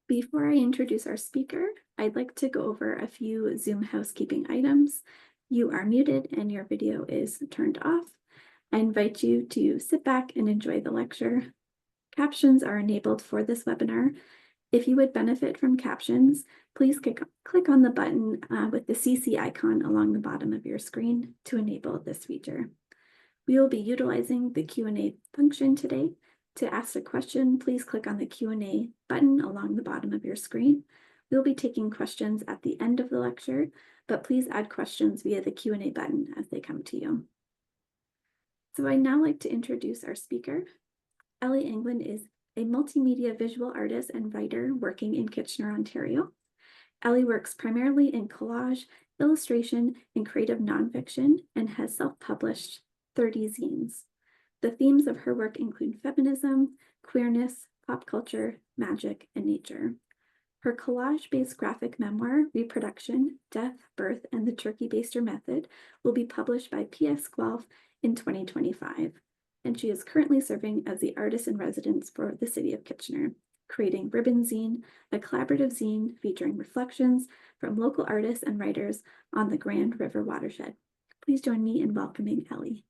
Before I introduce our speaker, I'd like to go over a few Zoom housekeeping items. You are muted and your video is turned off. I invite you to sit back and enjoy the lecture. Captions are enabled for this webinar. If you would benefit from captions, please click on the button with the CC icon along the bottom of your screen to enable this feature. We will be utilizing the Q&A function today. To ask a question, please click on the Q&A button along the bottom of your screen. We'll be taking questions at the end of the lecture, but please add questions via the Q&A button as they come to you. So I'd now like to introduce our speaker. Ellie Anglin is a multimedia visual artist and writer working in Kitchener, Ontario. Ellie works primarily in collage, illustration, and creative nonfiction, and has self-published 30 zines. The themes of her work include feminism, queerness, pop culture, magic, and nature. Her collage-based graphic memoir, Reproduction, Death, Birth, and the Turkey Baster Method, will be published by PS Guelph in 2025, and she is currently serving as the artist in residence for the City of Kitchener, creating Ribbon Zine, a collaborative zine featuring reflections from local artists and writers on the Grand River Watershed. Please join me in welcoming Ellie.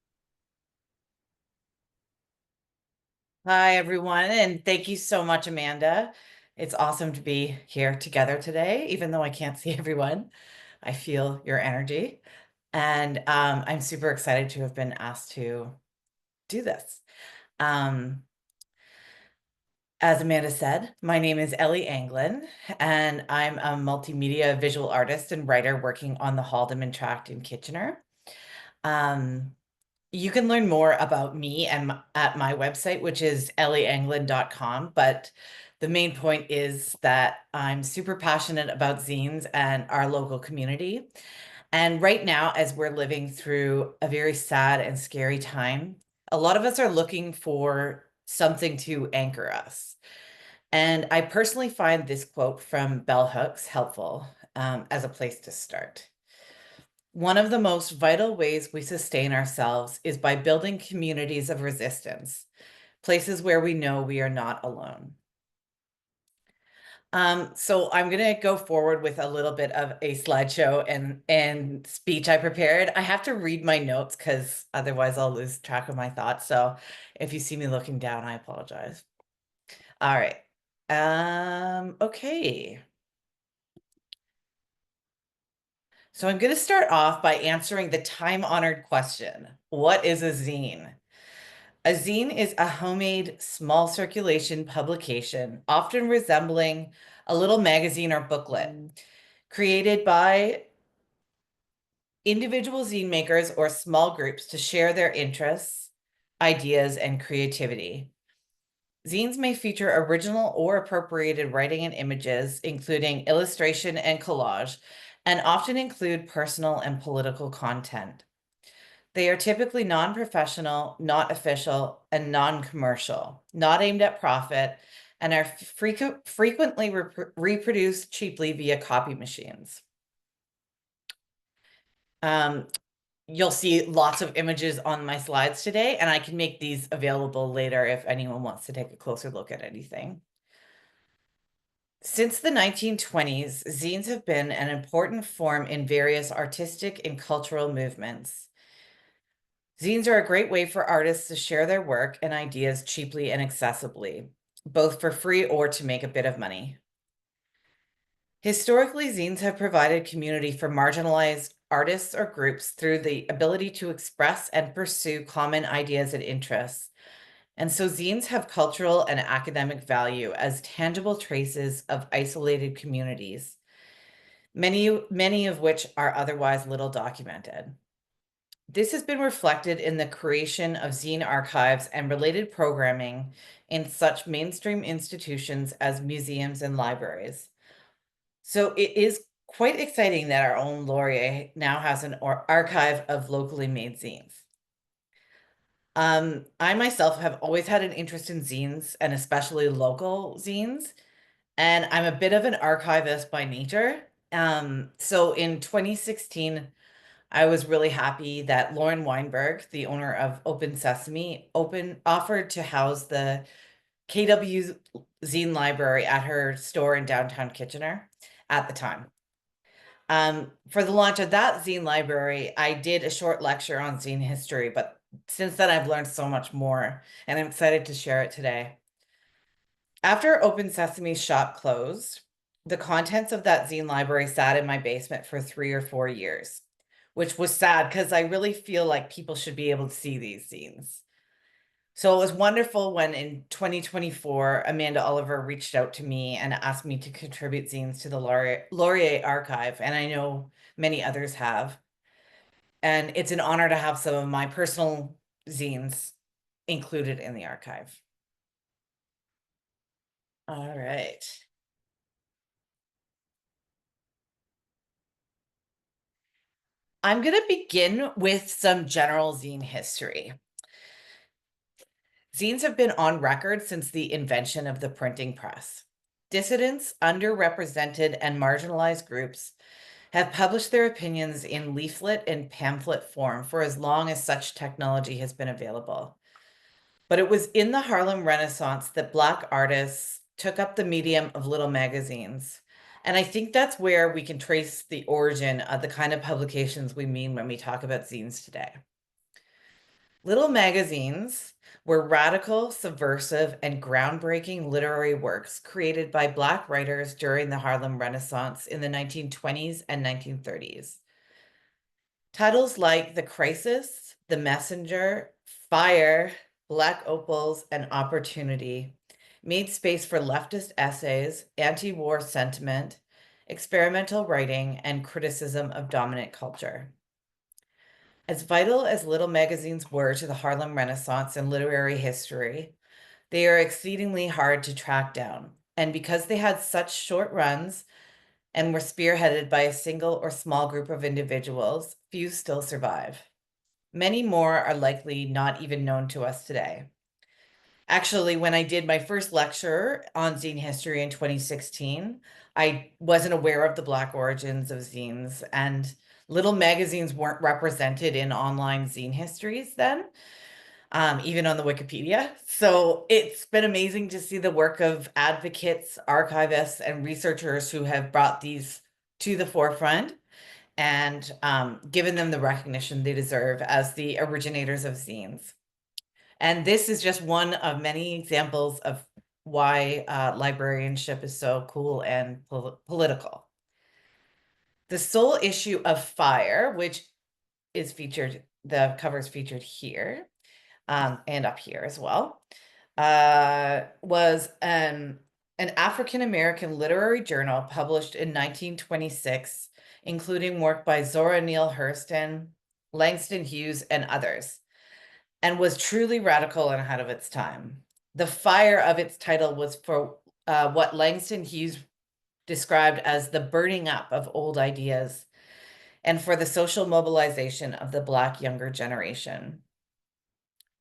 Hi, everyone, and thank you so much, Amanda. It's awesome to be here together today, even though I can't see everyone. I feel your energy, and I'm super excited to have been asked to do this. As Amanda said, my name is Ellie Anglin, and I'm a multimedia visual artist and writer working on the Haldimand Tract in Kitchener. You can learn more about me and at my website, which is ellieanglin.com. But the main point is that I'm super passionate about zines and our local community. And right now, as we're living through a very sad and scary time, a lot of us are looking for something to anchor us. And I personally find this quote from Bell Hooks helpful as a place to start. One of the most vital ways we sustain ourselves is by building communities of resistance, places where we know we are not alone. So I'm going to go forward with a little bit of a slideshow and speech I prepared. I have to read my notes because otherwise I'll lose track of my thoughts. So if you see me looking down, I apologize. All right. Okay. So I'm going to start off by answering the time-honored question. What is a zine? A zine is a homemade, small circulation publication, often resembling a little magazine or booklet, created by individual zine makers or small groups to share their interests, ideas, and creativity. Zines may feature original or appropriated writing and images, including illustration and collage, and often include personal and political content. They are typically non-professional, not official, and non-commercial, not aimed at profit, and are frequently reproduced cheaply via copy machines. You'll see lots of images on my slides today, and I can make these available later if anyone wants to take a closer look at anything. Since the 1920s, zines have been an important form in various artistic and cultural movements. Zines are a great way for artists to share their work and ideas cheaply and accessibly, both for free or to make a bit of money. Historically, zines have provided community for marginalized artists or groups through the ability to express and pursue common ideas and interests. And so zines have cultural and academic value as tangible traces of isolated communities, many of which are otherwise little documented. This has been reflected in the creation of zine archives and related programming in such mainstream institutions as museums and libraries. So it is quite exciting that our own Laurier now has an archive of locally made zines. I myself have always had an interest in zines and especially local zines, and I'm a bit of an archivist by nature. So in 2016, I was really happy that Lauren Weinberg, the owner of Open Sesame, offered to house the KW Zine Library at her store in downtown Kitchener at the time. For the launch of that zine library, I did a short lecture on zine history, but since then I've learned so much more, and I'm excited to share it today. After Open Sesame's shop closed, the contents of that zine library sat in my basement for 3 or 4 years, which was sad because I really feel like people should be able to see these zines. So it was wonderful when in 2024, Amanda Oliver reached out to me and asked me to contribute zines to the Laurier archive, and I know many others have. And it's an honor to have some of my personal zines included in the archive. All right. I'm going to begin with some general zine history. Zines have been on record since the invention of the printing press. Dissidents, underrepresented, and marginalized groups have published their opinions in leaflet and pamphlet form for as long as such technology has been available. But it was in the Harlem Renaissance that Black artists took up the medium of little magazines. And I think that's where we can trace the origin of the kind of publications we mean when we talk about zines today. Little magazines were radical, subversive, and groundbreaking literary works created by Black writers during the Harlem Renaissance in the 1920s and 1930s. Titles like The Crisis, The Messenger, Fire, Black Opals, and Opportunity made space for leftist essays, anti-war sentiment, experimental writing, and criticism of dominant culture. As vital as little magazines were to the Harlem Renaissance and literary history, they are exceedingly hard to track down. And because they had such short runs and were spearheaded by a single or small group of individuals, few still survive. Many more are likely not even known to us today. Actually, when I did my first lecture on zine history in 2016, I wasn't aware of the Black origins of zines, and little magazines weren't represented in online zine histories then, even on the Wikipedia. So it's been amazing to see the work of advocates, archivists, and researchers who have brought these to the forefront and given them the recognition they deserve as the originators of zines. And this is just one of many examples of why librarianship is so cool and political. The sole issue of Fire, which is featured, the cover is featured here and up here as well, was an African-American literary journal published in 1926, including work by Zora Neale Hurston, Langston Hughes, and others, and was truly radical and ahead of its time. The fire of its title was for what Langston Hughes described as the burning up of old ideas and for the social mobilization of the Black younger generation.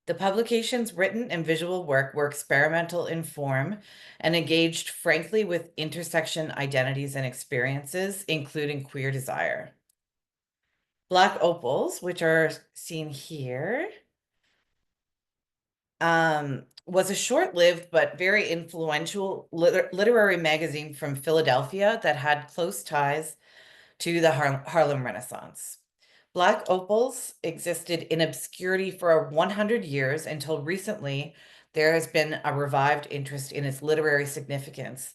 The publication's written and visual work were experimental in form and engaged frankly with intersection identities and experiences, including queer desire. Black Opals, which are seen here, was a short-lived but very influential literary magazine from Philadelphia that had close ties to the Harlem Renaissance. Black Opals existed in obscurity for 100 years until recently there has been a revived interest in its literary significance.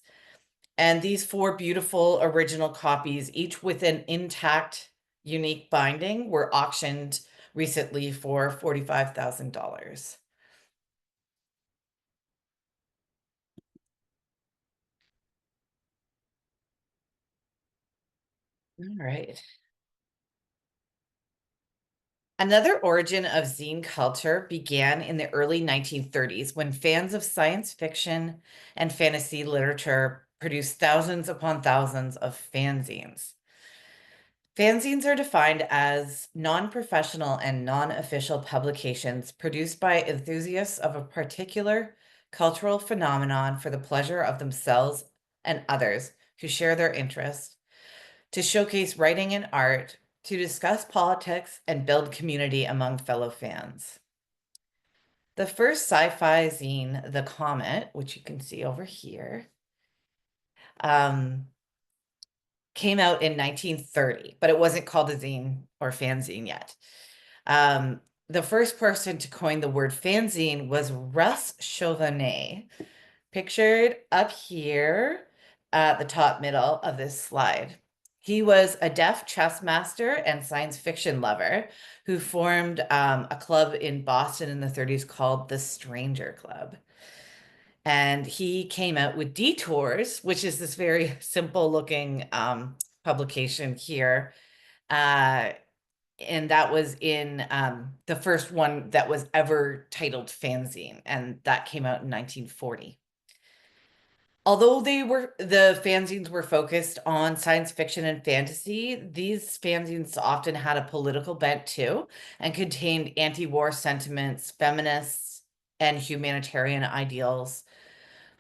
And these 4 beautiful original copies, each with an intact, unique binding, were auctioned recently for $45,000. All right. Another origin of zine culture began in the early 1930s when fans of science fiction and fantasy literature produced thousands upon thousands of fanzines. Fanzines are defined as non-professional and non-official publications produced by enthusiasts of a particular cultural phenomenon for the pleasure of themselves and others who share their interest, to showcase writing and art, to discuss politics and build community among fellow fans. The first sci-fi zine, The Comet, which you can see over here, came out in 1930, but it wasn't called a zine or fanzine yet. The first person to coin the word fanzine was Russ Chauvenet, pictured up here at the top middle of this slide. He was a deaf chess master and science fiction lover who formed a club in Boston in the 30s called the Stranger Club. And he came out with Detours, which is this very simple looking publication here. And that was in the first one that was ever titled fanzine, and that came out in 1940. Although the fanzines were focused on science fiction and fantasy, these fanzines often had a political bent too, and contained anti-war sentiments, feminists, and humanitarian ideals.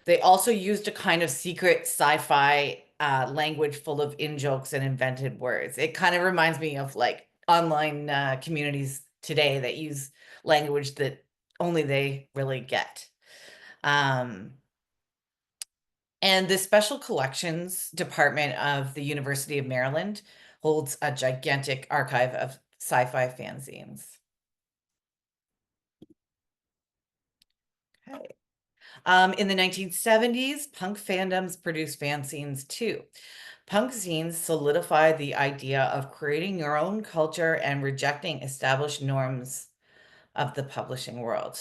They also used a kind of secret sci-fi language full of in-jokes and invented words. It kind of reminds me of like online communities today that use language that only they really get. And the Special Collections Department of the University of Maryland holds a gigantic archive of sci-fi fanzines. Okay. In the 1970s, punk fandoms produced fanzines too. Punk zines solidified the idea of creating your own culture and rejecting established norms of the publishing world.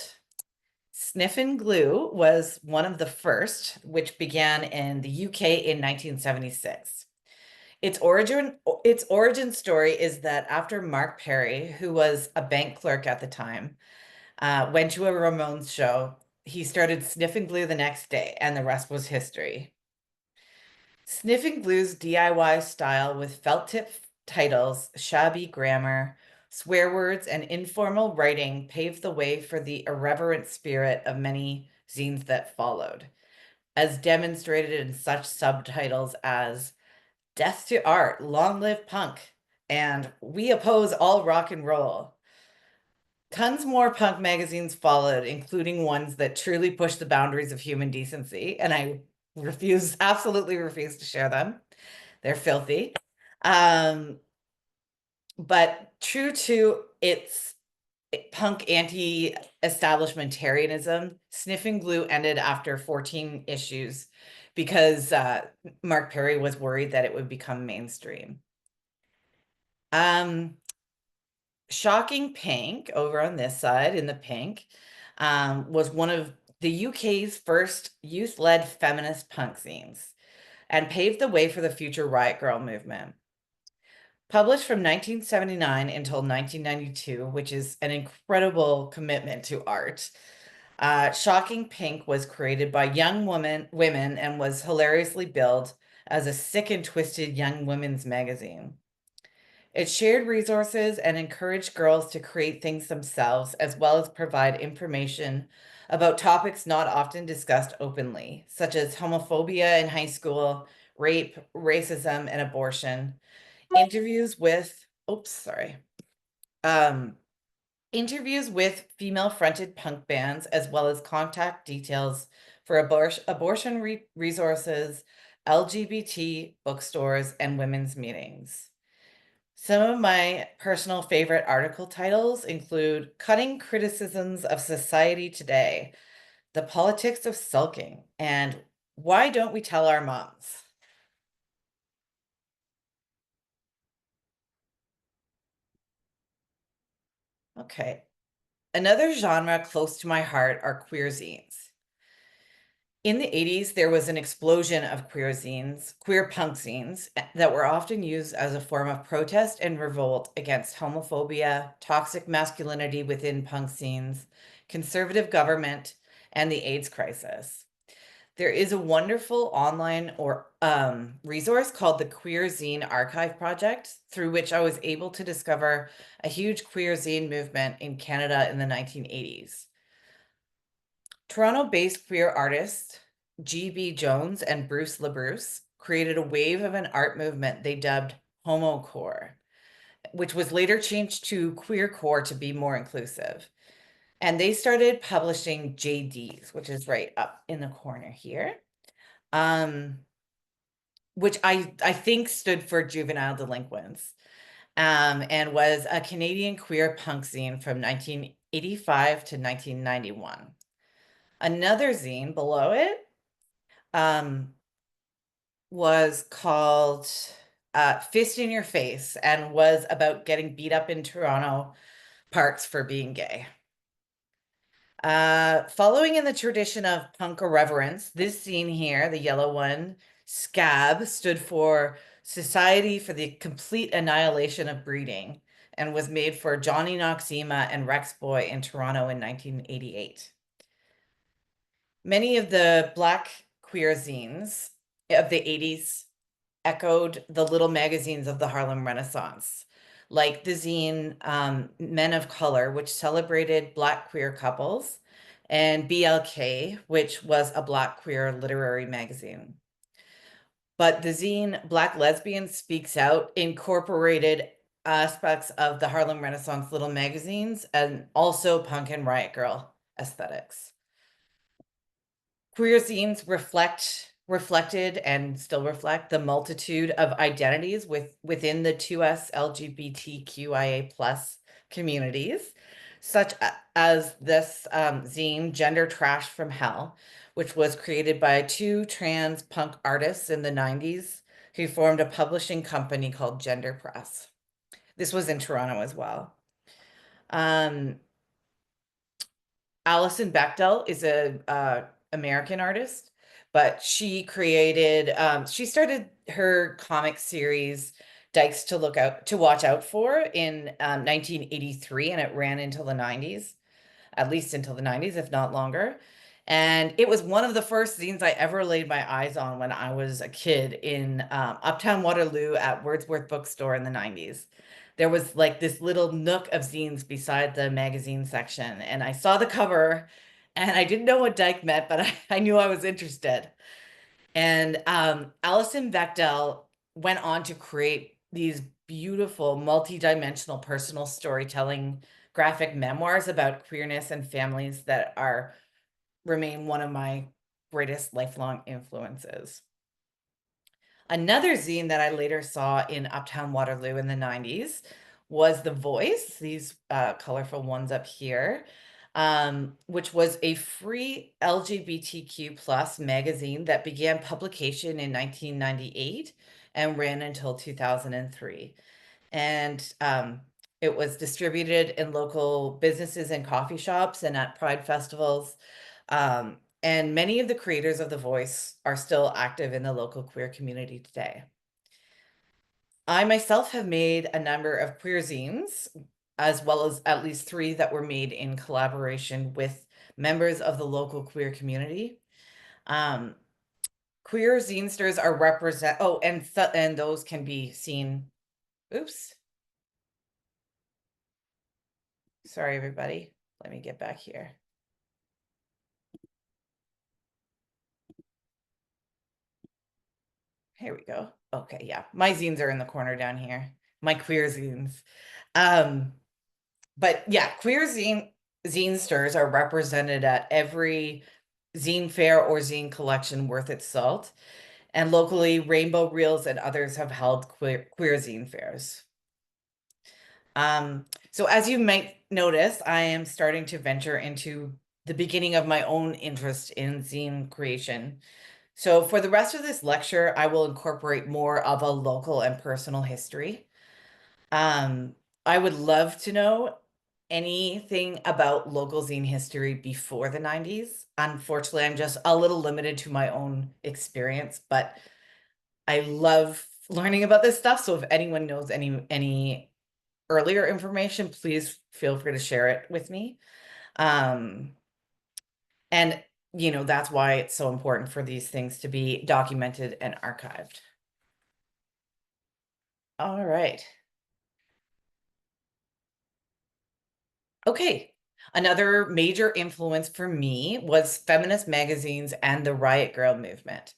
Sniff and Glue was one of the first, which began in the UK in 1976. Its origin story is that after Mark Perry, who was a bank clerk at the time, went to a Ramones show, he started sniffing glue the next day, and the rest was history. Sniffing Glue's DIY style with felt tip titles, shabby grammar, swear words, and informal writing paved the way for the irreverent spirit of many zines that followed, as demonstrated in such subtitles as Death to Art, Long Live Punk, and We Oppose All Rock and Roll. Tons more punk magazines followed, including ones that truly pushed the boundaries of human decency, and I absolutely refuse to share them. They're filthy. But true to its punk anti-establishmentarianism, Sniffing Glue ended after 14 issues because Mark Perry was worried that it would become mainstream. Shocking Pink, over on this side in the pink, was one of the UK's first youth-led feminist punk zines and paved the way for the future Riot Girl movement. Published from 1979 until 1992, which is an incredible commitment to art, Shocking Pink was created by young women and was hilariously billed as a sick and twisted young women's magazine. It shared resources and encouraged girls to create things themselves, as well as provide information about topics not often discussed openly, such as homophobia in high school, rape, racism, and abortion. Interviews with, interviews with female-fronted punk bands, as well as contact details for abortion resources, LGBT bookstores, and women's meetings. Some of my personal favorite article titles include Cutting Criticisms of Society Today, The Politics of Sulking, and Why Don't We Tell Our Moms? Okay. Another genre close to my heart are queer zines. In the 80s, there was an explosion of queer zines, queer punk zines, that were often used as a form of protest and revolt against homophobia, toxic masculinity within punk scenes, conservative government, and the AIDS crisis. There is a wonderful online resource called the Queer Zine Archive Project, through which I was able to discover a huge queer zine movement in Canada in the 1980s. Toronto-based queer artists G.B. Jones and Bruce LaBruce created a wave of an art movement they dubbed homocore, which was later changed to queercore to be more inclusive. And they started publishing JDs, which is right up in the corner here, which I think stood for juvenile delinquents, and was a Canadian queer punk zine from 1985 to 1991. Another zine below it was called Fist in Your Face and was about getting beat up in Toronto parks for being gay. Following in the tradition of punk irreverence, this scene here, the yellow one, SCAB, stood for Society for the Complete Annihilation of Breeding and was made for Johnny Noxema and Rex Boy in Toronto in 1988. Many of the Black queer zines of the 80s echoed the little magazines of the Harlem Renaissance, like the zine Men of Color, which celebrated Black queer couples, and BLK, which was a Black queer literary magazine. But the zine Black Lesbian Speaks Out incorporated aspects of the Harlem Renaissance little magazines and also punk and riot girl aesthetics. Queer zines reflected and still reflect the multitude of identities within the 2S LGBTQIA plus communities, such as this zine, Gender Trash from Hell, which was created by two trans punk artists in the 90s who formed a publishing company called Gender Press. This was in Toronto as well. Alison Bechdel is a American artist, but she started her comic series Dykes to Watch Out For in 1983, and it ran until the 90s, at least until the 90s, if not longer. And it was one of the first zines I ever laid my eyes on when I was a kid in Uptown Waterloo at Wordsworth Bookstore in the 90s. There was like this little nook of zines beside the magazine section, and I saw the cover and I didn't know what Dyke meant, but I knew I was interested. And Alison Bechdel went on to create these beautiful, multi-dimensional personal storytelling graphic memoirs about queerness and families that remain one of my greatest lifelong influences. Another zine that I later saw in Uptown Waterloo in the 90s was The Voice, these colorful ones up here, which was a free LGBTQ plus magazine that began publication in 1998 and ran until 2003. And it was distributed in local businesses and coffee shops and at pride festivals. And many of the creators of The Voice are still active in the local queer community today. I myself have made a number of queer zines, as well as at least 3 that were made in collaboration with members of the local queer community. Queer zinesters are and those can be seen. Oops. Sorry, everybody. Let me get back here. Here we go. Okay, yeah. My zines are in the corner down here. My queer zines. But yeah, queer zinesters are represented at every zine fair or zine collection worth its salt. And locally, Rainbow Reels and others have held queer zine fairs. So as you might notice, I am starting to venture into the beginning of my own interest in zine creation. So for the rest of this lecture, I will incorporate more of a local and personal history. I would love to know anything about local zine history before the 90s. Unfortunately, I'm just a little limited to my own experience, but I love learning about this stuff. So if anyone knows any earlier information, please feel free to share it with me. And that's why it's so important for these things to be documented and archived. All right. Okay. Another major influence for me was feminist magazines and the Riot Girl movement.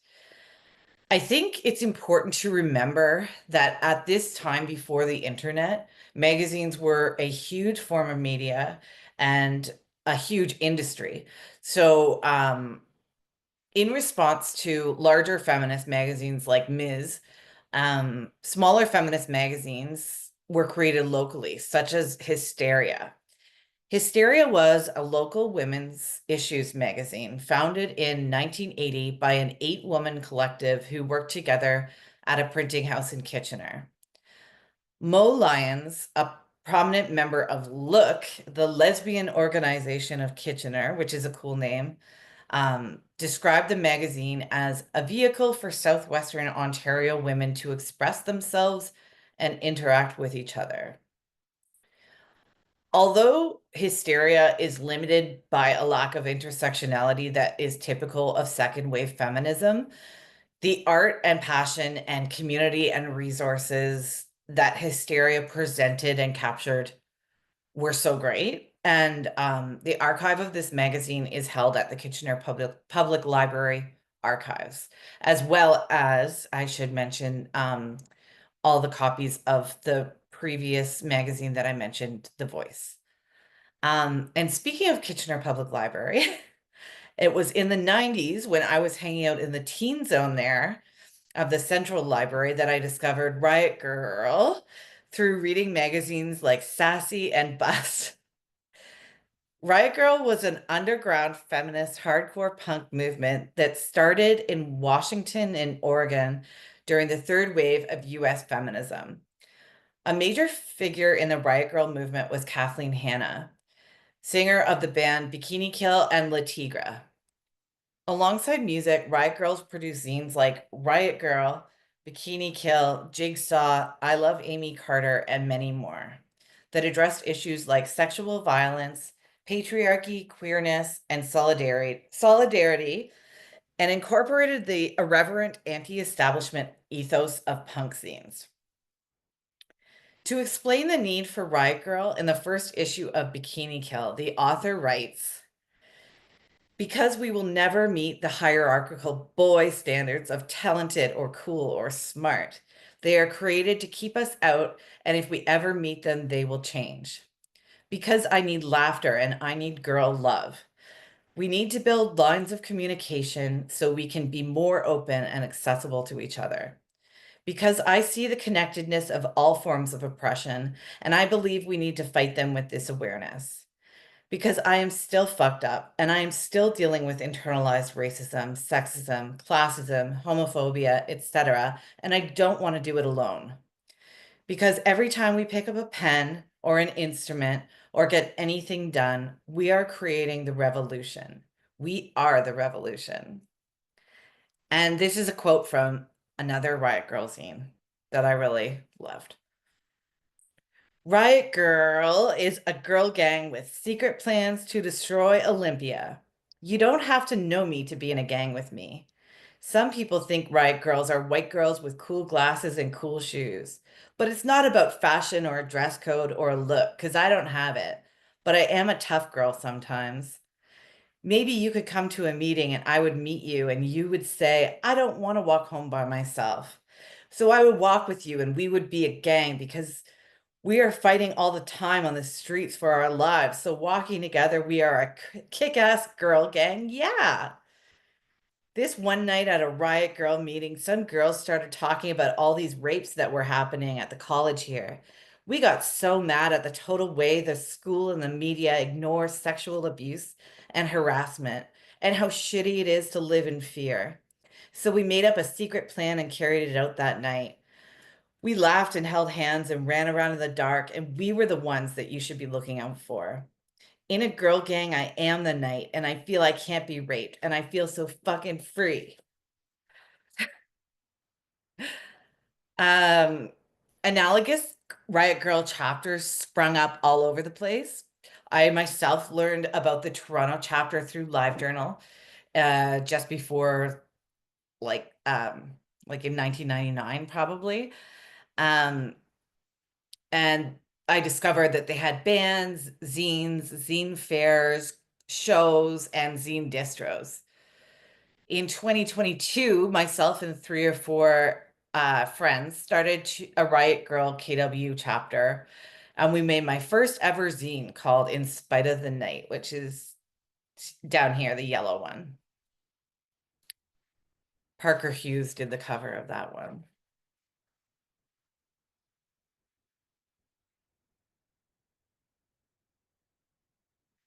I think it's important to remember that at this time before the internet, magazines were a huge form of media, and a huge industry. So, in response to larger feminist magazines like Ms., smaller feminist magazines were created locally, such as Hysteria. Hysteria was a local women's issues magazine founded in 1980 by an 8-woman collective who worked together at a printing house in Kitchener. Mo Lyons, a prominent member of Look, the lesbian organization of Kitchener, which is a cool name, described the magazine as a vehicle for Southwestern Ontario women to express themselves and interact with each other. Although Hysteria is limited by a lack of intersectionality that is typical of second wave feminism, the art and passion and community and resources that Hysteria presented and captured were so great. And the archive of this magazine is held at the Kitchener Public Library Archives, as well as, I should mention, all the copies of the previous magazine that I mentioned, The Voice. And speaking of Kitchener Public Library, it was in the 90s when I was hanging out in the teen zone there of the Central Library that I discovered Riot Grrrl through reading magazines like Sassy and Bust. Riot Grrrl was an underground feminist hardcore punk movement that started in Washington and Oregon during the third wave of US feminism. A major figure in the Riot Grrrl movement was Kathleen Hanna, singer of the band Bikini Kill and La Tigra. Alongside music, Riot Grrrls produced zines like Riot Grrrl, Bikini Kill, Jigsaw, I Love Amy Carter, and many more that addressed issues like sexual violence, patriarchy, queerness, and solidarity, and incorporated the irreverent anti-establishment ethos of punk zines. To explain the need for Riot Grrrl in the first issue of Bikini Kill, the author writes, because we will never meet the hierarchical boy standards of talented or cool or smart. They are created to keep us out, and if we ever meet them, they will change. Because I need laughter and I need girl love. We need to build lines of communication so we can be more open and accessible to each other. Because I see the connectedness of all forms of oppression, and I believe we need to fight them with this awareness. Because I am still fucked up, and I am still dealing with internalized racism, sexism, classism, homophobia, etc., and I don't want to do it alone. Because every time we pick up a pen or an instrument or get anything done, we are creating the revolution. We are the revolution. And this is a quote from another Riot Grrrl zine that I really loved. Riot Grrrl is a girl gang with secret plans to destroy Olympia. You don't have to know me to be in a gang with me. Some people think Riot Grrrls are white girls with cool glasses and cool shoes. But it's not about fashion or a dress code or a look, because I don't have it. But I am a tough girl sometimes. Maybe you could come to a meeting and I would meet you and you would say, I don't want to walk home by myself. So I would walk with you and we would be a gang because we are fighting all the time on the streets for our lives. So walking together, we are a kick-ass girl gang. Yeah. This one night at a Riot Grrrl meeting, some girls started talking about all these rapes that were happening at the college here. We got so mad at the total way the school and the media ignore sexual abuse and harassment and how shitty it is to live in fear. So we made up a secret plan and carried it out that night. We laughed and held hands and ran around in the dark, and we were the ones that you should be looking out for. In a girl gang, I am the knight, and I feel I can't be raped, and I feel so fucking free. Um, Analogous Riot Grrrl chapters sprung up all over the place. I myself learned about the Toronto chapter through LiveJournal, just before, like in 1999, probably. Um, and I discovered that they had bands, zines, zine fairs, shows, and zine distros. In 2022, myself and 3 or 4 friends started a Riot Grrrl KW chapter, And we made my first ever zine called In Spite of the Night, which is down here, the yellow one. Parker Hughes did the cover of that one.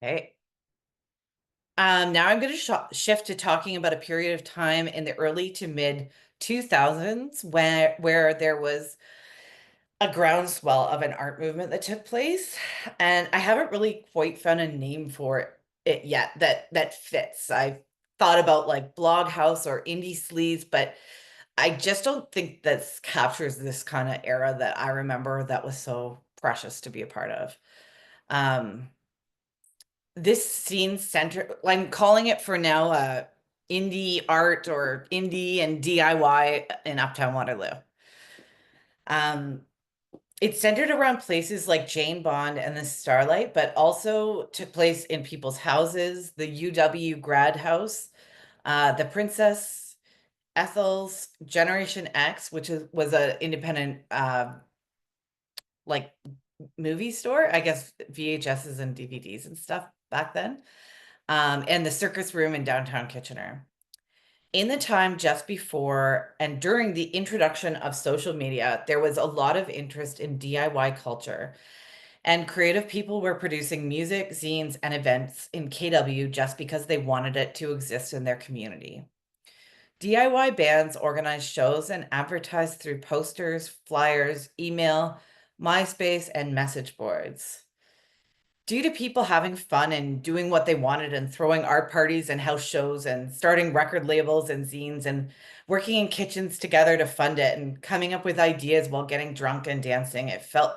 Okay. Now I'm going to shift to talking about a period of time in the early to mid 2000s where there was a groundswell of an art movement that took place, and I haven't really quite found a name for it yet that fits. I've thought about like blog house or indie sleaze, but I just don't think that captures this kind of era that I remember that was so precious to be a part of. Um, this scene center, I'm calling it for now, indie art or indie and DIY in Uptown Waterloo. Um, It's centered around places like Jane Bond and the Starlight, but also took place in people's houses, the UW Grad House, the Princess Ethel's Generation X, which was an independent like movie store, I guess VHSs and DVDs and stuff back then, and the Circus Room in downtown Kitchener. In the time just before and during the introduction of social media, there was a lot of interest in DIY culture, and creative people were producing music, zines, and events in KW just because they wanted it to exist in their community. DIY bands organized shows and advertised through posters, flyers, email, MySpace, and message boards. Due to people having fun and doing what they wanted and throwing art parties and house shows and starting record labels and zines and working in kitchens together to fund it and coming up with ideas while getting drunk and dancing, it felt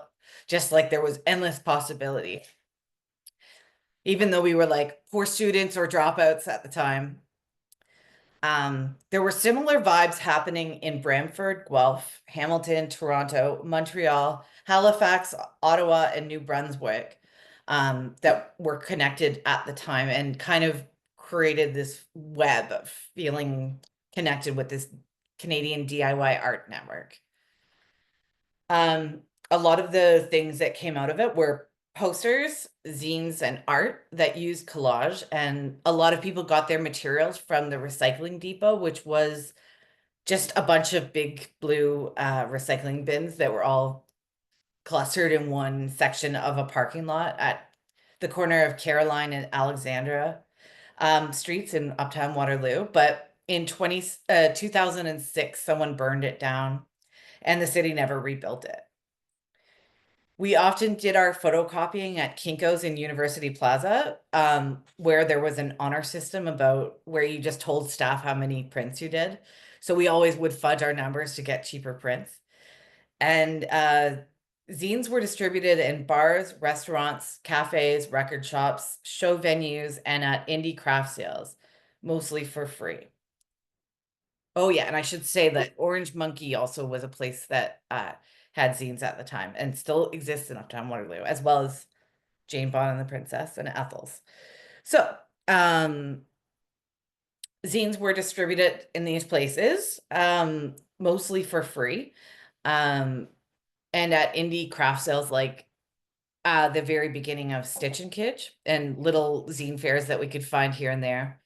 just like there was endless possibility. Even though we were like poor students or dropouts at the time. There were similar vibes happening in Brantford, Guelph, Hamilton, Toronto, Montreal, Halifax, Ottawa, and New Brunswick, that were connected at the time and kind of created this web of feeling connected with this Canadian DIY art network. A lot of the things that came out of it were posters, zines, and art that used collage. And a lot of people got their materials from the recycling depot, which was just a bunch of big blue recycling bins that were all clustered in one section of a parking lot at the corner of Caroline and Alexandra streets in Uptown Waterloo. But in 2006, someone burned it down and the city never rebuilt it. We often did our photocopying at Kinko's in University Plaza, where there was an honor system about where you just told staff how many prints you did. So we always would fudge our numbers to get cheaper prints. And zines were distributed in bars, restaurants, cafes, record shops, show venues, and at indie craft sales, mostly for free. Oh yeah, and I should say that Orange Monkey also was a place that had zines at the time and still exists in Uptown Waterloo, as well as Jane Bond and the Princess and Ethel's. So zines were distributed in these places, mostly for free, and at indie craft sales like the very beginning of Stitch and Kitsch and little zine fairs that we could find here and there.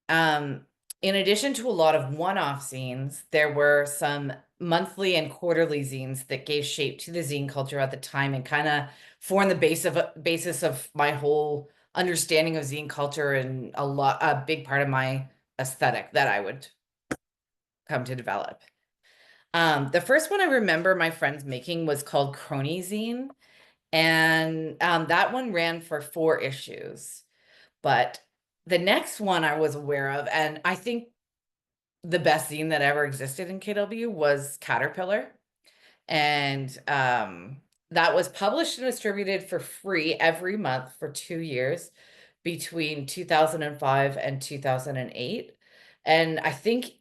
In addition to a lot of one-off zines, there were some monthly and quarterly zines that gave shape to the zine culture at the time and kind of formed the basis of my whole understanding of zine culture and a big part of my aesthetic that I would come to develop. The first one I remember my friends making was called Crony Zine, and that one ran for 4 issues. But the next one I was aware of, and I think the best zine that ever existed in KW, was Caterpillar. And that was published and distributed for free every month for 2 years between 2005 and 2008. And I think,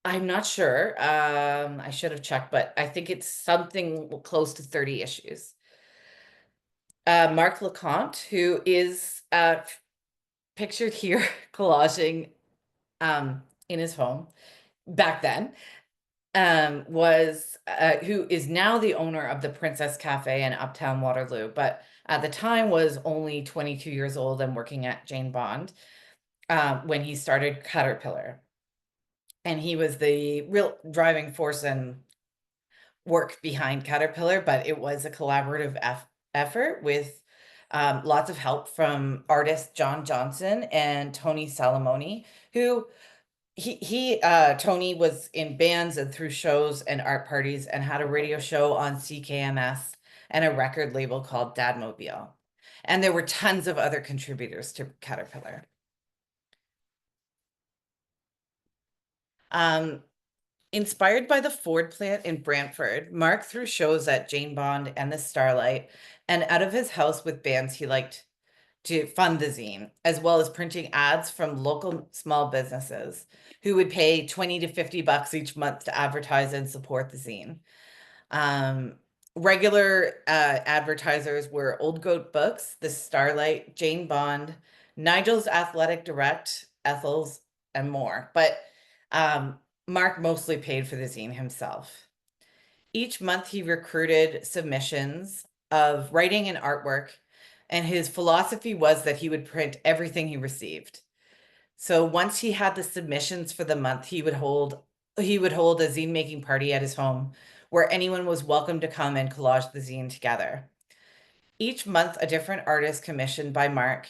I'm not sure, I should have checked, but I think it's something close to 30 issues. Mark LeConte, who is pictured here collaging in his home back then, was who is now the owner of the Princess Cafe in Uptown Waterloo, but at the time was only 22 years old and working at Jane Bond when he started Caterpillar. And he was the real driving force and work behind Caterpillar, but it was a collaborative effort with lots of help from artist John Johnson and Tony Salamoni, who Tony was in bands and through shows and art parties and had a radio show on CKMS and a record label called Dadmobile. And there were tons of other contributors to Caterpillar. Inspired by the Ford plant in Brantford, Mark threw shows at Jane Bond and the Starlight, and out of his house with bands he liked to fund the zine, as well as printing ads from local small businesses who would pay 20 to 50 bucks each month to advertise and support the zine. Regular advertisers were Old Goat Books, The Starlight, Jane Bond, Nigel's Athletic Direct, Ethel's, and more. But Mark mostly paid for the zine himself. Each month he recruited submissions of writing and artwork, and his philosophy was that he would print everything he received. So once he had the submissions for the month, he would hold a zine making party at his home where anyone was welcome to come and collage the zine together. Each month, a different artist commissioned by Mark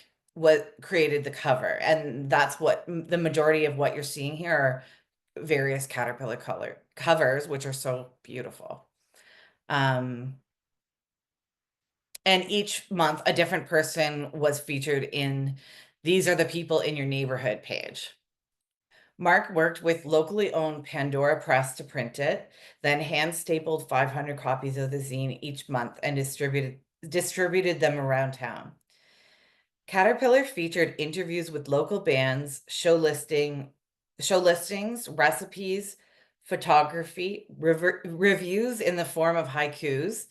created the cover, and that's what the majority of what you're seeing here are various Caterpillar color covers, which are so beautiful. And each month, a different person was featured in These Are the People in Your Neighborhood page. Mark worked with locally owned Pandora Press to print it, then hand stapled 500 copies of the zine each month and distributed them around town. Caterpillar featured interviews with local bands, show listings, recipes, photography, reviews in the form of haikus,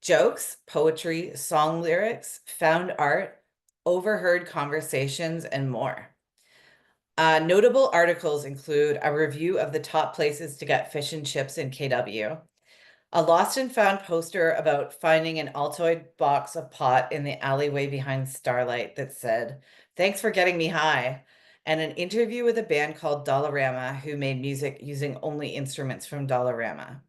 jokes, poetry, song lyrics, found art, overheard conversations, and more. Notable articles include a review of the top places to get fish and chips in KW, a lost and found poster about finding an Altoid box of pot in the alleyway behind Starlight that said, "Thanks for getting me high," and an interview with a band called Dollarama who made music using only instruments from Dollarama.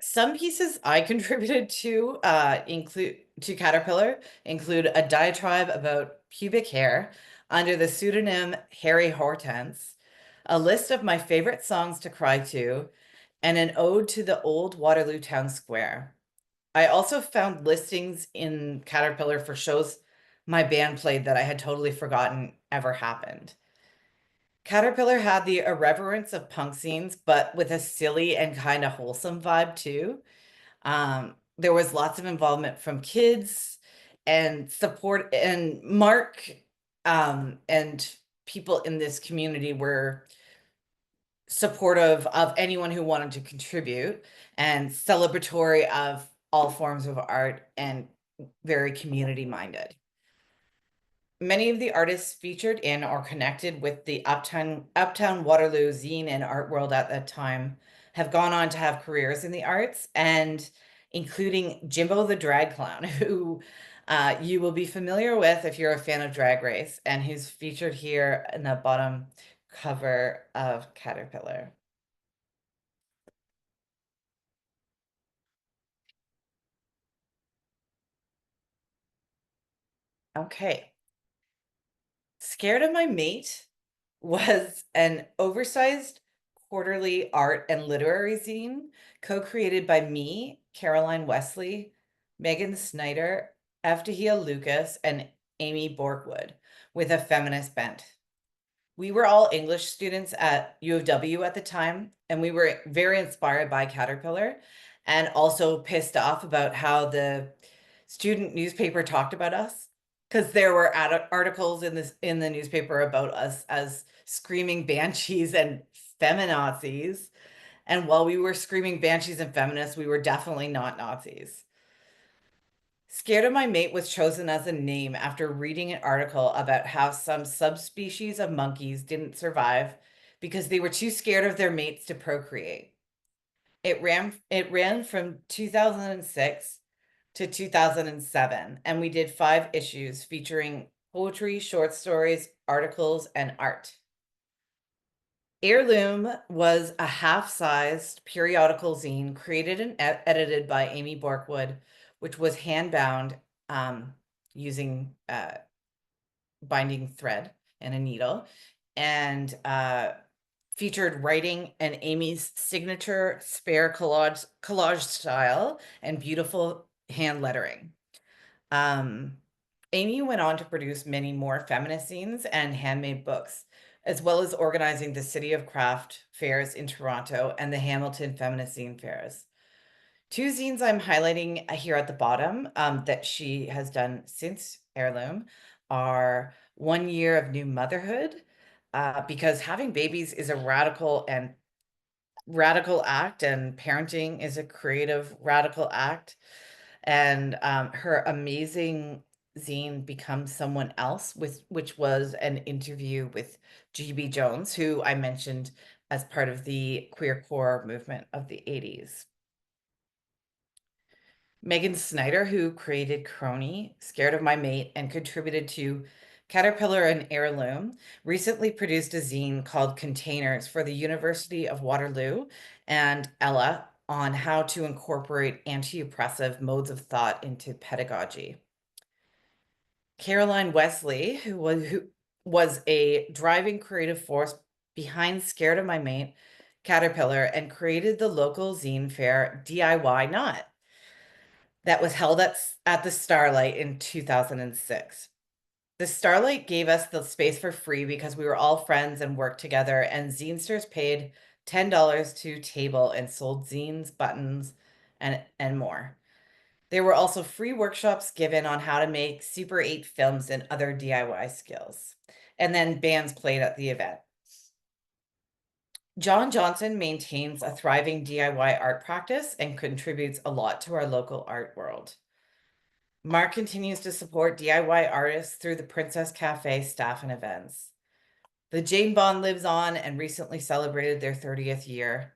Some pieces I contributed to Caterpillar include a diatribe about pubic hair under the pseudonym Harry Hortense, a list of my favorite songs to cry to, and an ode to the old Waterloo Town Square. I also found listings in Caterpillar for shows my band played that I had totally forgotten ever happened. Caterpillar had the irreverence of punk scenes, but with a silly and kind of wholesome vibe too. There was lots of involvement from kids and support, and Mark and people in this community were supportive of anyone who wanted to contribute and celebratory of all forms of art and very community minded. Many of the artists featured in or connected with the Uptown Waterloo zine and art world at that time have gone on to have careers in the arts, and including Jimbo the Drag Clown, who you will be familiar with if you're a fan of Drag Race, and who's featured here in the bottom cover of Caterpillar. Okay. Scared of My Mate was an oversized quarterly art and literary zine co-created by me, Caroline Wesley, Megan Snyder, Eftahia Lucas, and Amy Borkwood, with a feminist bent. We were all English students at U of W at the time, and we were very inspired by Caterpillar and also pissed off about how the student newspaper talked about us, because there were articles in the newspaper about us as screaming banshees and feminazis. And while we were screaming banshees and feminists, we were definitely not Nazis. Scared of My Mate was chosen as a name after reading an article about how some subspecies of monkeys didn't survive because they were too scared of their mates to procreate. It ran from 2006 to 2007, and we did 5 issues featuring poetry, short stories, articles, and art. Heirloom was a half-sized periodical zine created and edited by Amy Borkwood, which was hand-bound using binding thread and a needle, and featured writing and Amy's signature spare collage style and beautiful hand lettering. Amy went on to produce many more feminist zines and handmade books, as well as organizing the City of Craft fairs in Toronto and the Hamilton Feminist Zine fairs. 2 zines I'm highlighting here at the bottom that she has done since Heirloom are 1 Year of New Motherhood, because having babies is a radical act, and parenting is a creative radical act. And her amazing zine Become Someone Else, which was an interview with GB Jones, who I mentioned as part of the queercore movement of the 80s. Megan Snyder, who created Crony, Scared of My Mate, and contributed to Caterpillar and Heirloom, recently produced a zine called Containers for the University of Waterloo and Ella on how to incorporate anti-oppressive modes of thought into pedagogy. Caroline Wesley, who was a driving creative force behind Scared of My Mate, Caterpillar, and created the local zine fair DIY Not that was held at the Starlight in 2006. The Starlight gave us the space for free because we were all friends and worked together, and Zinesters paid $10 to table and sold zines, buttons, and more. There were also free workshops given on how to make Super 8 films and other DIY skills. And then bands played at the event. John Johnson maintains a thriving DIY art practice and contributes a lot to our local art world. Mark continues to support DIY artists through the Princess Cafe staff and events. The Jane Bond lives on and recently celebrated their 30th year.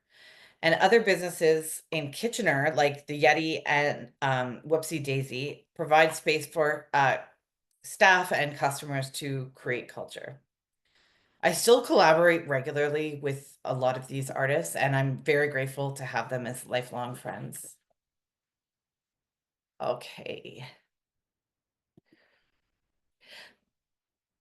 And other businesses in Kitchener, like the Yeti and Whoopsie Daisy, provide space for staff and customers to create culture. I still collaborate regularly with a lot of these artists, and I'm very grateful to have them as lifelong friends. Okay.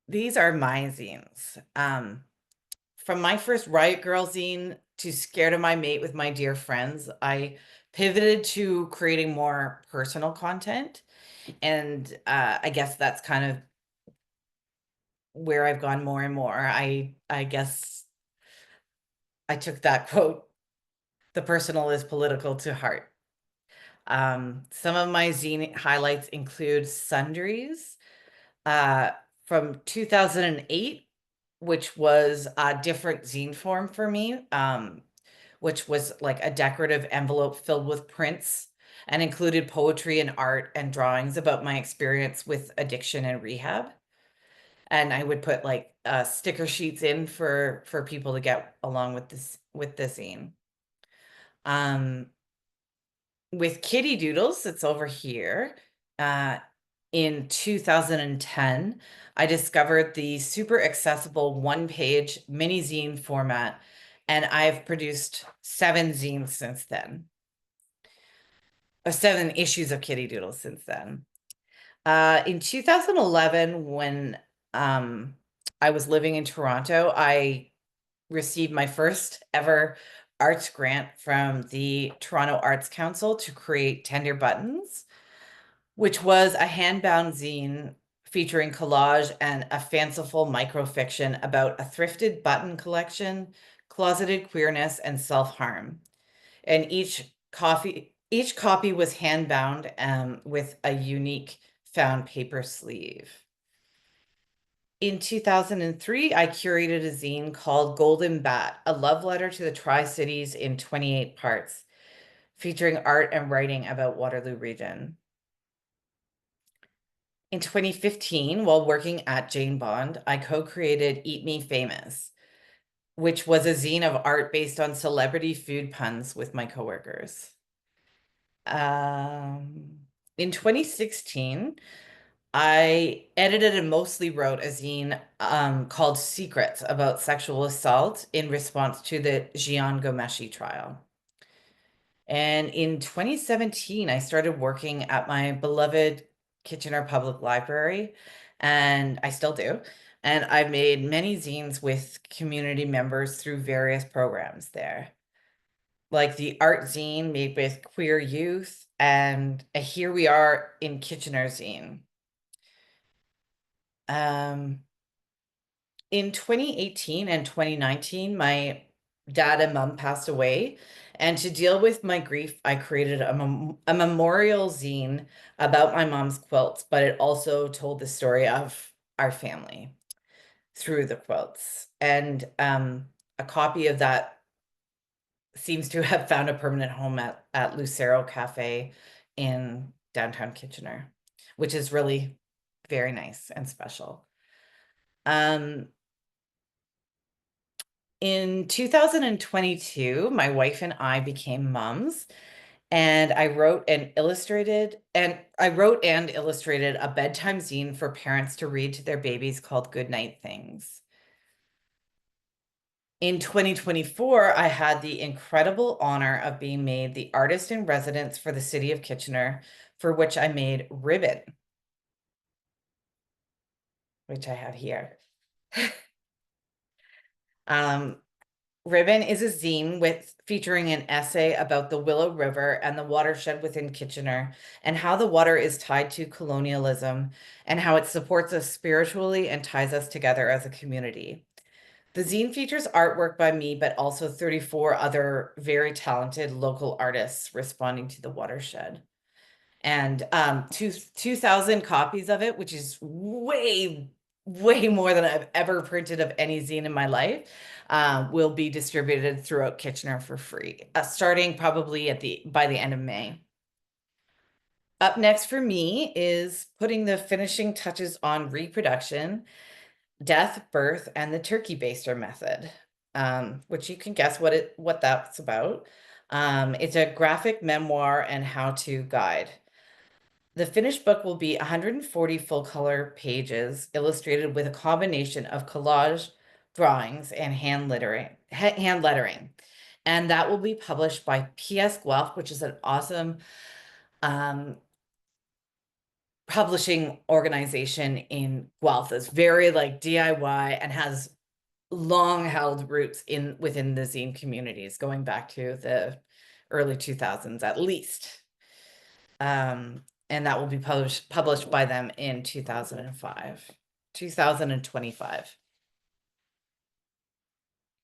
These are my zines. From my first Riot Girl zine to Scared of My Mate with my dear friends, I pivoted to creating more personal content. And I guess that's kind of where I've gone more and more. I guess I took that quote, "The personal is political," to heart. Some of my zine highlights include Sundries from 2008, which was a different zine form for me, which was like a decorative envelope filled with prints and included poetry and art and drawings about my experience with addiction and rehab. And I would put like sticker sheets in for people to get along with the zine. With Kitty Doodles, it's over here. In 2010, I discovered the super accessible one-page mini zine format, and I've produced 7 zines since then. 7 issues of Kitty Doodles since then. In 2011, when I was living in Toronto, I received my first ever arts grant from the Toronto Arts Council to create Tender Buttons, which was a hand-bound zine featuring collage and a fanciful microfiction about a thrifted button collection, closeted queerness, and self-harm. And each copy was hand-bound with a unique found paper sleeve. In 2003, I curated a zine called Golden Bat, a love letter to the Tri-Cities in 28 parts, featuring art and writing about Waterloo Region. In 2015, while working at Jane Bond, I co-created Eat Me Famous, which was a zine of art based on celebrity food puns with my coworkers. In 2016, I edited and mostly wrote a zine called Secrets about sexual assault in response to the Jian Ghomeshi trial. And in 2017, I started working at my beloved Kitchener Public Library, and I still do. And I've made many zines with community members through various programs there, like the art zine made with queer youth and a Here We Are in Kitchener zine. In 2018 and 2019, my dad and mom passed away. And to deal with my grief, I created a memorial zine about my mom's quilts, but it also told the story of our family through the quilts. And a copy of that seems to have found a permanent home at Lucero Cafe in downtown Kitchener, which is really very nice and special. In 2022, my wife and I became moms, and I wrote and illustrated a bedtime zine for parents to read to their babies called Goodnight Things. In 2024, I had the incredible honor of being made the artist in residence for the city of Kitchener, for which I made Ribbon, which I have here. Ribbon is a zine featuring an essay about the Willow River and the watershed within Kitchener, and how the water is tied to colonialism, and how it supports us spiritually and ties us together as a community. The zine features artwork by me, but also 34 other very talented local artists responding to the watershed. And 2,000 copies of it, which is way more than I've ever printed of any zine in my life, will be distributed throughout Kitchener for free, starting probably by the end of May. Up next for me is putting the finishing touches on reproduction, death, birth, and the turkey baster method, which you can guess what that's about. It's a graphic memoir and how-to guide. The finished book will be 140 full-color pages, illustrated with a combination of collage, drawings, and hand lettering. And that will be published by PS Guelph, which is an awesome publishing organization in Guelph. It's very like DIY and has long-held roots within the zine communities, going back to the early 2000s at least. And that will be published by them in 2025.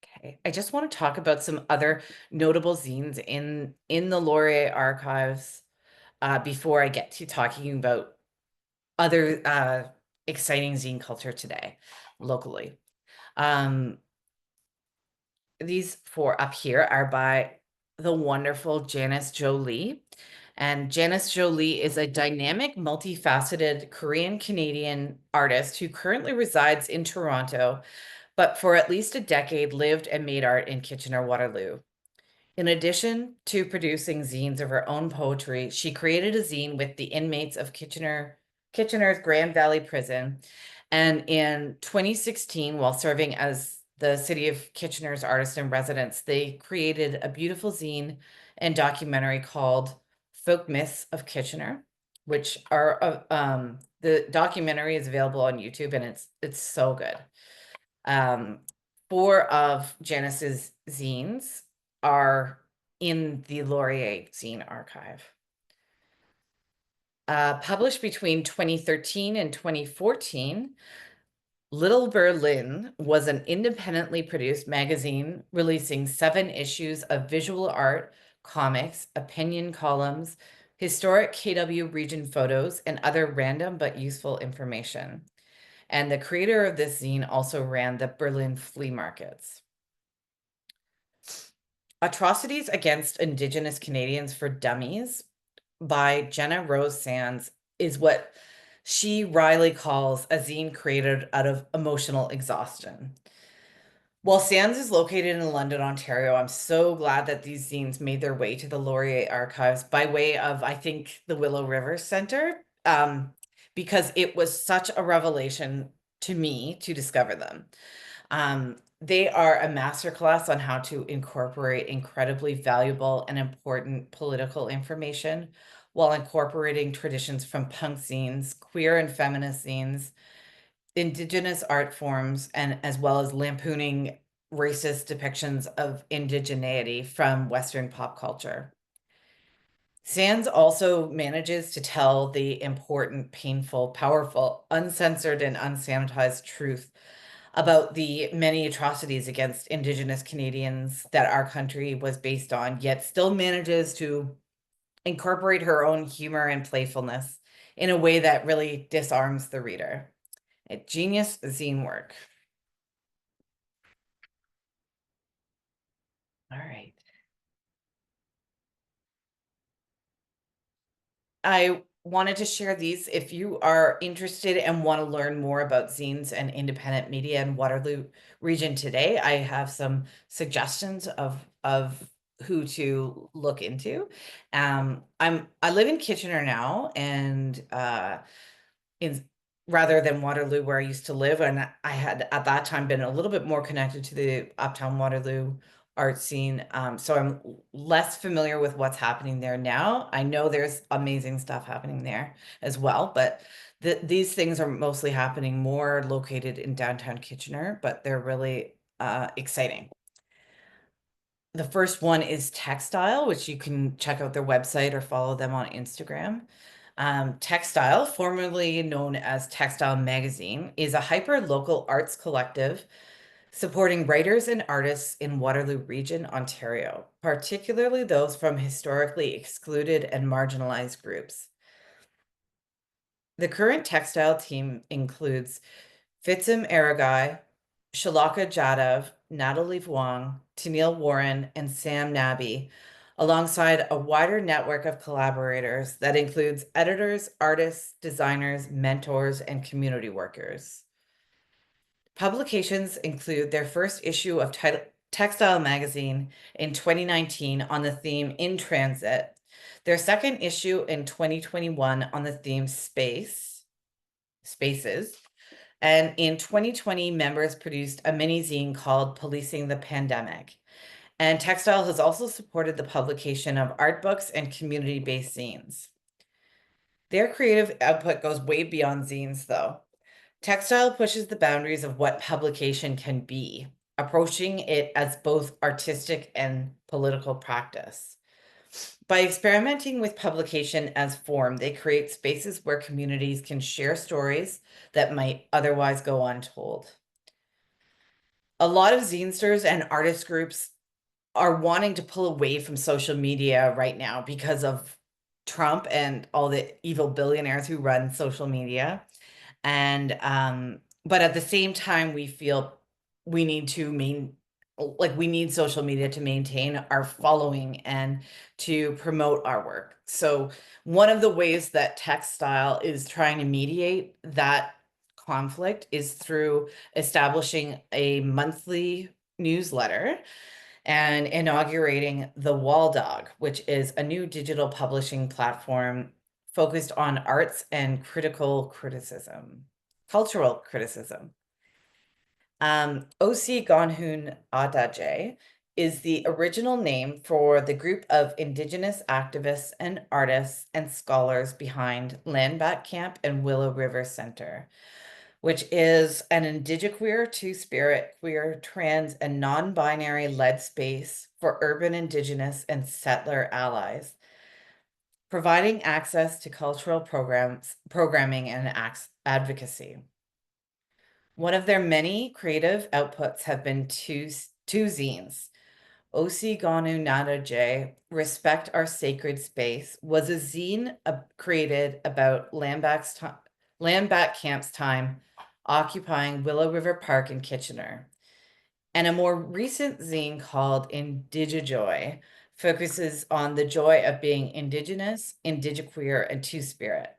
Okay, I just want to talk about some other notable zines in the Laurier archives before I get to talking about other exciting zine culture today locally. These four up here are by the wonderful Janice Jolie. And Janice Jolie is a dynamic, multifaceted Korean-Canadian artist who currently resides in Toronto, but for at least a decade lived and made art in Kitchener-Waterloo. In addition to producing zines of her own poetry, she created a zine with the inmates of Kitchener's Grand Valley Prison. And in 2016, while serving as the City of Kitchener's artist in residence, they created a beautiful zine and documentary called Folk Myths of Kitchener, which are the documentary is available on YouTube, and it's so good. 4 of Janice's zines are in the Laurier Zine archive. Published between 2013 and 2014, Little Berlin was an independently produced magazine releasing 7 issues of visual art, comics, opinion columns, historic KW region photos, and other random but useful information. And the creator of this zine also ran the Berlin flea markets. Atrocities Against Indigenous Canadians for Dummies by Jenna Rose Sands is what Riley calls a zine created out of emotional exhaustion. While Sands is located in London, Ontario, I'm so glad that these zines made their way to the Laurier archives by way of, I think, the Willow River Center, because it was such a revelation to me to discover them. They are a masterclass on how to incorporate incredibly valuable and important political information while incorporating traditions from punk scenes, queer and feminist scenes, Indigenous art forms, and as well as lampooning racist depictions of indigeneity from Western pop culture. Sands also manages to tell the important, painful, powerful, uncensored, and unsanitized truth about the many atrocities against Indigenous Canadians that our country was based on, yet still manages to incorporate her own humor and playfulness in a way that really disarms the reader. A genius zine work. All right. I wanted to share these. If you are interested and want to learn more about zines and independent media in Waterloo Region today, I have some suggestions of who to look into. I live in Kitchener now, and in rather than Waterloo where I used to live, and I had at that time been a little bit more connected to the Uptown Waterloo art scene. So I'm less familiar with what's happening there now. I know there's amazing stuff happening there as well, but these things are mostly happening more located in downtown Kitchener, but they're really exciting. The first one is Textile, which you can check out their website or follow them on Instagram. Textile, formerly known as Textile Magazine, is a hyper-local arts collective supporting writers and artists in Waterloo Region, Ontario, particularly those from historically excluded and marginalized groups. The current textile team includes Fitzim Aragai, Shalaka Jadhav, Natalie Vuong, Tennille Warren, and Sam Nabi, alongside a wider network of collaborators that includes editors, artists, designers, mentors, and community workers. Publications include their first issue of Textile Magazine in 2019 on the theme In Transit, their second issue in 2021 on the theme Spaces, and in 2020, members produced a mini zine called Policing the Pandemic. And Textile has also supported the publication of art books and community-based zines. Their creative output goes way beyond zines, though. Textile pushes the boundaries of what publication can be, approaching it as both artistic and political practice. By experimenting with publication as form, they create spaces where communities can share stories that might otherwise go untold. A lot of zinesters and artist groups are wanting to pull away from social media right now because of Trump and all the evil billionaires who run social media. And but at the same time, we feel we need to we need social media to maintain our following and to promote our work. So one of the ways that Textile is trying to mediate that conflict is through establishing a monthly newsletter and inaugurating the Wall Dog, which is a new digital publishing platform focused on arts and cultural criticism. O.C. Gonhun Adaje is the original name for the group of Indigenous activists and artists and scholars behind Land Back Camp and Willow River Center, which is an indigiqueer, two-spirit, queer, trans, and non-binary led space for urban Indigenous and settler allies, providing access to cultural programming, and advocacy. One of their many creative outputs have been two zines. O.C. Gonu Nada J, Respect Our Sacred Space, was a zine created about Land Back Camp's time occupying Willow River Park in Kitchener. And a more recent zine called Indigijoy focuses on the joy of being Indigenous, Indigiqueer, and two-spirit.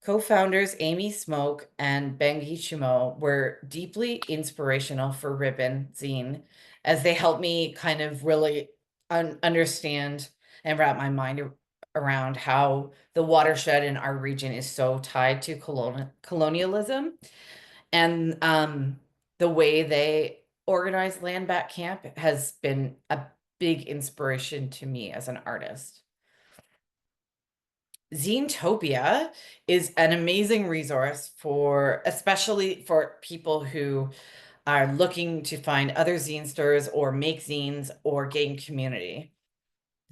Co-founders Amy Smoke and Bengi Chimo were deeply inspirational for Ribbon Zine, as they helped me kind of really understand and wrap my mind around how the watershed in our region is so tied to colonialism, and the way they organize land back camp has been a big inspiration to me as an artist. Zinetopia is an amazing resource for, especially for people who are looking to find other zine stores or make zines or gain community.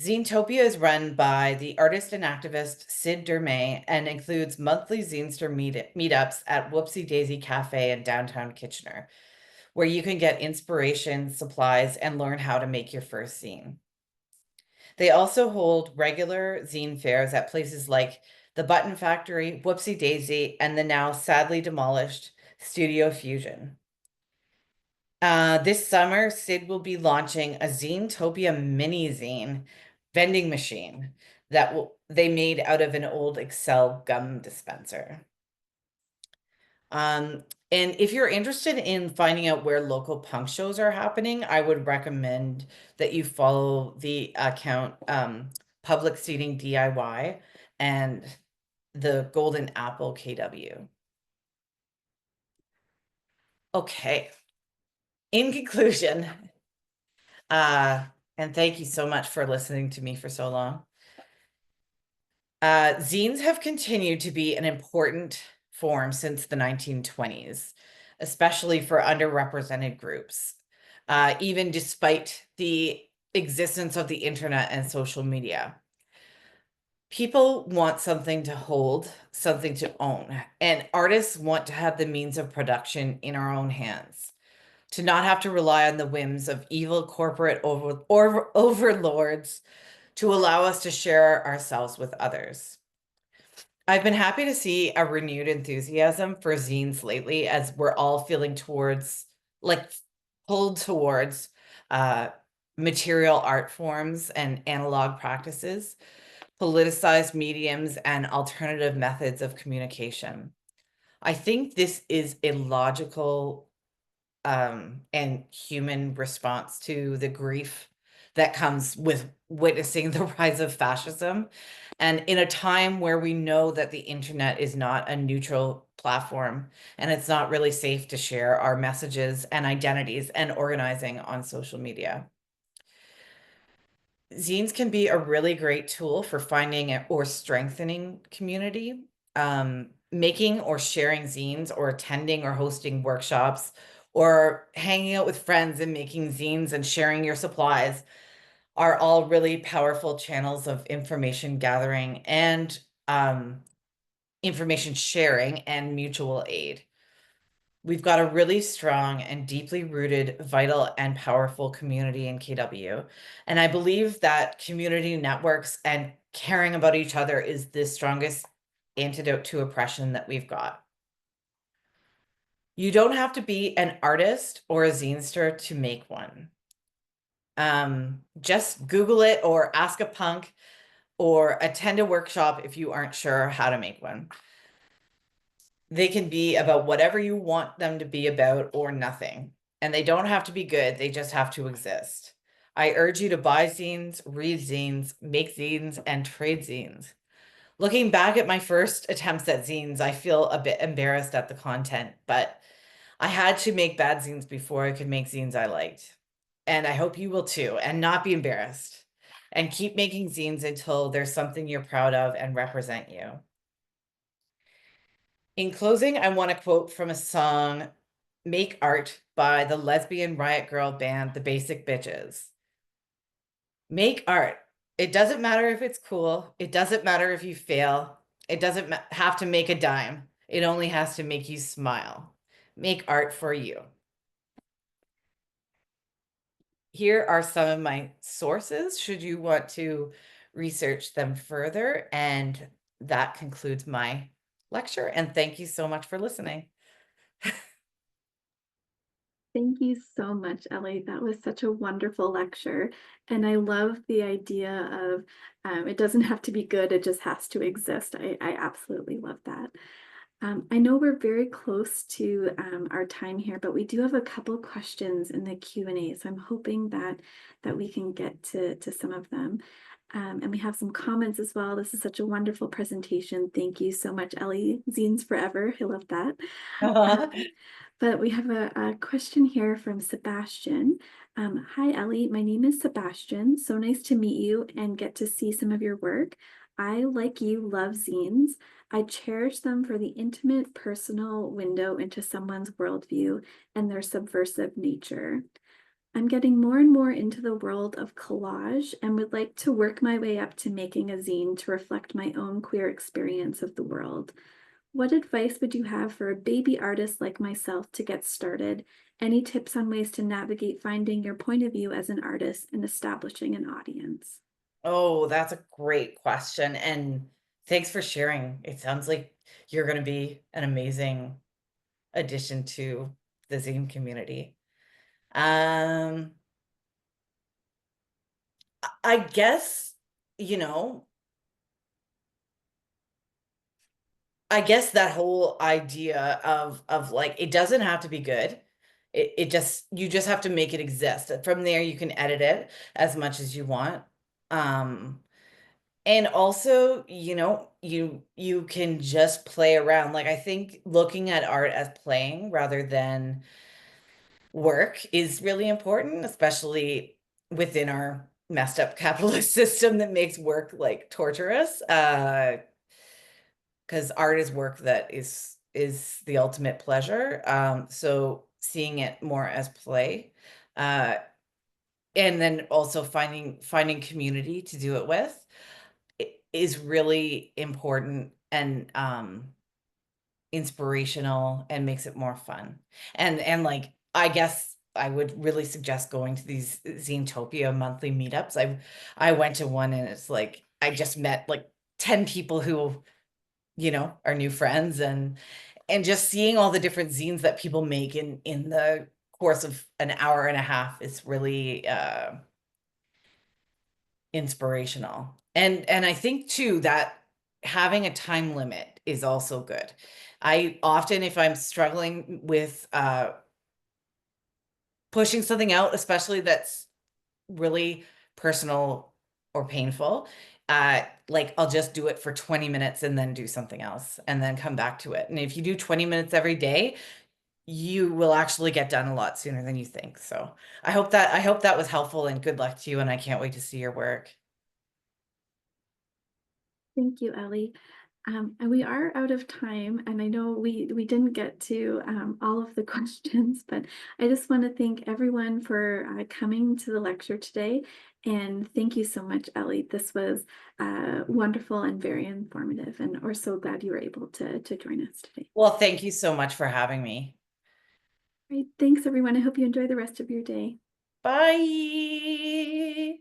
Zinetopia is run by the artist and activist Sid Dermay and includes monthly zine store meetups at Whoopsie Daisy Cafe in downtown Kitchener, where you can get inspiration, supplies, and learn how to make your first zine. They also hold regular zine fairs at places like the Button Factory, Whoopsie Daisy, and the now sadly demolished Studio Fusion. This summer, Sid will be launching a Zinetopia mini zine vending machine that they made out of an old Excel gum dispenser. And if you're interested in finding out where local punk shows are happening, I would recommend that you follow the account Public Seating DIY and the Golden Apple KW. Okay. In conclusion, and thank you so much for listening to me for so long. Zines have continued to be an important form since the 1920s, especially for underrepresented groups, even despite the existence of the internet and social media. People want something to hold, something to own, and artists want to have the means of production in our own hands, to not have to rely on the whims of evil corporate overlords to allow us to share ourselves with others. I've been happy to see a renewed enthusiasm for zines lately, as we're all feeling pulled towards material art forms and analog practices, politicized mediums, and alternative methods of communication. I think this is a logical and human response to the grief that comes with witnessing the rise of fascism. And in a time where we know that the internet is not a neutral platform and it's not really safe to share our messages and identities and organizing on social media. Zines can be a really great tool for finding or strengthening community. Making or sharing zines, or attending or hosting workshops, or hanging out with friends and making zines and sharing your supplies are all really powerful channels of information gathering and information sharing and mutual aid. We've got a really strong and deeply rooted, vital, and powerful community in KW. And I believe that community networks and caring about each other is the strongest antidote to oppression that we've got. You don't have to be an artist or a zinester to make one. Just Google it or ask a punk or attend a workshop if you aren't sure how to make one. They can be about whatever you want them to be about or nothing. And they don't have to be good, they just have to exist. I urge you to buy zines, read zines, make zines, and trade zines. Looking back at my first attempts at zines, I feel a bit embarrassed at the content, but I had to make bad zines before I could make zines I liked. And I hope you will too, and not be embarrassed. And keep making zines until there's something you're proud of and represent you. In closing, I want to quote from a song, Make Art, by the lesbian riot girl band, The Basic Bitches. Make art. It doesn't matter if it's cool. It doesn't matter if you fail. It doesn't have to make a dime. It only has to make you smile. Make art for you. Here are some of my sources, should you want to research them further. And that concludes my lecture. And thank you so much for listening. Thank you so much, Ellie. That was such a wonderful lecture. And I love the idea of it doesn't have to be good, it just has to exist. I absolutely love that. I know we're very close to our time here, but we do have a couple questions in the Q&A, so I'm hoping that we can get to some of them. And we have some comments as well. This is such a wonderful presentation. Thank you so much, Ellie. Zines forever. I love that. But we have a question here from Sebastian. Hi, Ellie. My name is Sebastian. So nice to meet you and get to see some of your work. I, like you, love zines. I cherish them for the intimate, personal window into someone's worldview and their subversive nature. I'm getting more and more into the world of collage and would like to work my way up to making a zine to reflect my own queer experience of the world. What advice would you have for a baby artist like myself to get started? Any tips on ways to navigate finding your point of view as an artist and establishing an audience? Oh, that's a great question. And thanks for sharing. It sounds like you're going to be an amazing addition to the Zine community. Um, I guess, you know, I guess that whole idea of like it doesn't have to be good. It just you just have to make it exist. From there you can edit it as much as you want. Um and also, you can just play around. Like I think looking at art as playing rather than work is really important, especially within our messed up capitalist system that makes work like torturous. Because art is work that is the ultimate pleasure. So seeing it more as play, uh, and then also finding community to do it with is really important and inspirational and makes it more fun. And like I guess I would really suggest going to these Zinetopia monthly meetups. I went to one and it's like I just met like 10 people who are new friends and just seeing all the different zines that people make in the course of an hour and a half is really inspirational. And I think too that having a time limit is also good. I often, if I'm struggling with pushing something out, especially that's really personal or painful, like I'll just do it for 20 minutes and then do something else and then come back to it. And if you do 20 minutes every day, you will actually get done a lot sooner than you think. So I hope that was helpful and good luck to you. And I can't wait to see your work. Thank you, Ellie. And we are out of time, and I know we didn't get to all of the questions, but I just want to thank everyone for coming to the lecture today. And thank you so much, Ellie. This was wonderful and very informative, and we're so glad you were able to join us today. Well, thank you so much for having me. Great. Thanks, everyone. I hope you enjoy the rest of your day. Bye.